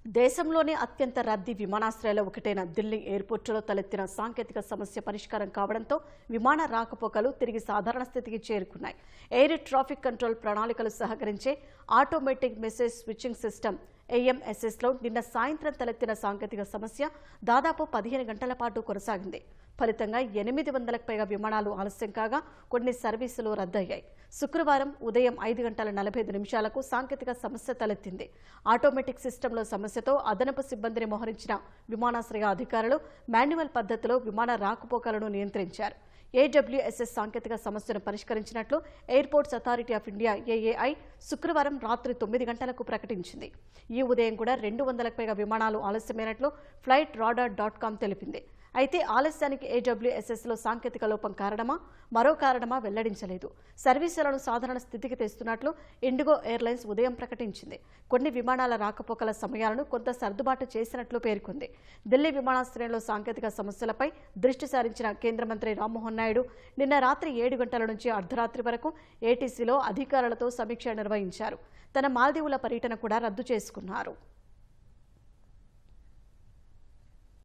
దేశంలోనే అత్యంత రద్దీ విమానాశ్రయాల్లో ఒకటైన ఢిల్లీ ఎయిర్పోర్టులో తలెత్తిన సాంకేతిక సమస్య పరిష్కారం కావడంతో విమాన రాకపోకలు తిరిగి సాధారణ స్థితికి చేరుకున్నాయి. ఎయిర్ ట్రాఫిక్ కంట్రోల్ ప్రణాళికలు సహకరించే ఆటోమేటిక్ మెసేజ్ స్విచ్చింగ్ సిస్టమ్ AMSSలో నిన్న సాయంత్రం తలెత్తిన సాంకేతిక సమస్య దాదాపు 15 గంటల పాటు కొనసాగింది. ఫలితంగా 800లకు పైగా విమానాలు ఆలస్యం కాగా కొన్ని సర్వీసులు రద్దయ్యాయి. శుక్రవారం ఉదయం 5:45 సాంకేతిక సమస్య తలెత్తింది. ఆటోమేటిక్ సిస్టంలో సమస్యతో అదనపు సిబ్బందిని మోహరించిన విమానాశ్రయ అధికారులు మాన్యువల్ పద్ధతిలో విమాన రాకపోకలను నియంత్రించారు. AWSS సాంకేతిక సమస్యను పరిష్కరించినట్లు airports authority of India AAI శుక్రవారం రాత్రి 9 గంటలకు ప్రకటించింది. ఈ ఉదయం కూడా 200లకు పైగా విమానాలు ఆలస్యమైనట్లు flightradar.com తెలిపింది. అయితే ఆలస్యానికి AWSSలో సాంకేతిక లోపం కారణమా మరో కారణమా వెల్లడించలేదు. సర్వీసులను సాధారణ స్థితికి తెస్తున్నట్లు ఇండిగో ఎయిర్లైన్స్ ఉదయం ప్రకటించింది. కొన్ని విమానాల రాకపోకల సమయాలను కొంత సర్దుబాటు చేసినట్లు పేర్కొంది. ఢిల్లీ విమానాశ్రయంలో సాంకేతిక సమస్యలపై దృష్టి సారించిన కేంద్ర మంత్రి రామ్మోహన్ నాయుడు నిన్న రాత్రి 7 గంటల నుంచి అర్ధరాత్రి వరకు ATCలో అధికారులతో సమీక్ష నిర్వహించారు. తన మాల్దీవుల పర్యటన కూడా రద్దు చేసుకున్నారు.